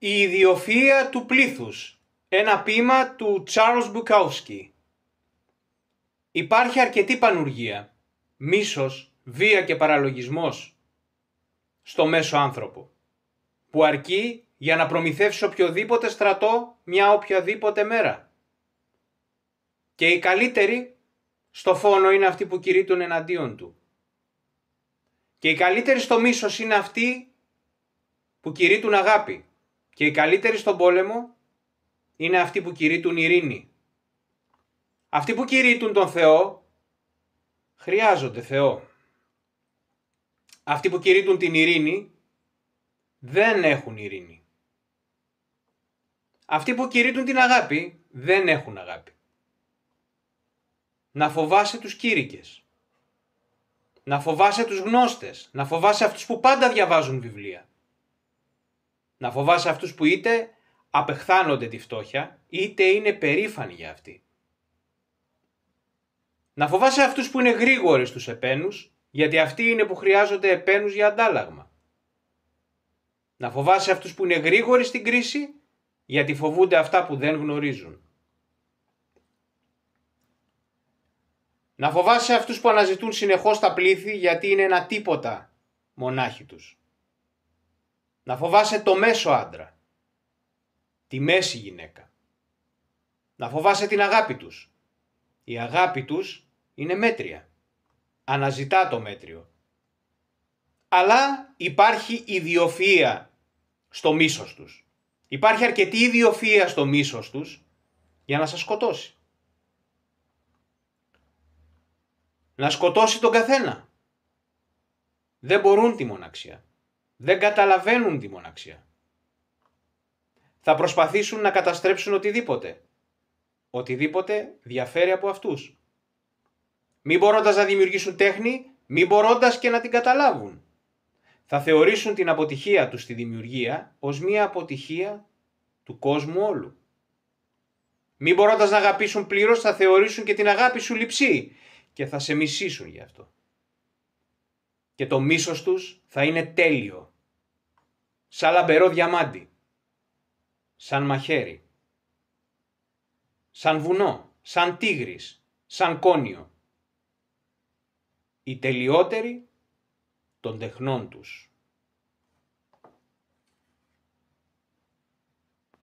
Η ιδιοφυΐα του πλήθους. Ένα ποίημα του Charles Bukowski. Υπάρχει αρκετή πανουργία, μίσος, βία και παραλογισμός στο μέσο άνθρωπο, που αρκεί για να προμηθεύσει οποιοδήποτε στρατό μια οποιαδήποτε μέρα. Και οι καλύτεροι στο φόνο είναι αυτοί που κηρύττουν εναντίον του. Και οι καλύτεροι στο μίσος είναι αυτοί που κηρύττουν αγάπη. Και οι καλύτεροι στον πόλεμο είναι αυτοί που κηρύττουν ειρήνη. Αυτοί που κηρύττουν τον Θεό χρειάζονται Θεό. Αυτοί που κηρύττουν την ειρήνη δεν έχουν ειρήνη. Αυτοί που κηρύττουν την αγάπη δεν έχουν αγάπη. Να φοβάσαι τους κήρυκες. Να φοβάσαι τους γνώστες. Να φοβάσαι αυτούς που πάντα διαβάζουν βιβλία. Να φοβάσαι αυτούς που είτε απεχθάνονται τη φτώχεια, είτε είναι περήφανοι για αυτή. Να φοβάσαι αυτούς που είναι γρήγοροι στους επένους, γιατί αυτοί είναι που χρειάζονται επένους για αντάλλαγμα. Να φοβάσαι αυτούς που είναι γρήγοροι στην κρίση, γιατί φοβούνται αυτά που δεν γνωρίζουν. Να φοβάσαι αυτούς που αναζητούν συνεχώς τα πλήθη, γιατί είναι ένα τίποτα μονάχοι τους. Να φοβάσαι το μέσο άντρα, τη μέση γυναίκα. Να φοβάσαι την αγάπη τους. Η αγάπη τους είναι μέτρια. Αναζητά το μέτριο. Αλλά υπάρχει ιδιοφυΐα στο μίσος τους. Υπάρχει αρκετή ιδιοφυΐα στο μίσος τους για να σας σκοτώσει. Να σκοτώσει τον καθένα. Δεν μπορούν τη μοναξιά. Δεν καταλαβαίνουν τη μοναξιά. Θα προσπαθήσουν να καταστρέψουν οτιδήποτε. Οτιδήποτε διαφέρει από αυτούς. Μη μπορώντας να δημιουργήσουν τέχνη, μη μπορώντας και να την καταλάβουν. Θα θεωρήσουν την αποτυχία τους στη δημιουργία ως μία αποτυχία του κόσμου όλου. Μη μπορώντας να αγαπήσουν πλήρως, θα θεωρήσουν και την αγάπη σου λειψή και θα σε μισήσουν γι' αυτό. Και το μίσος τους θα είναι τέλειο. Σαν λαμπερό διαμάντι. Σαν μαχαίρι. Σαν βουνό. Σαν τίγρης. Σαν κόνιο. Οι τελειότεροι των τεχνών τους.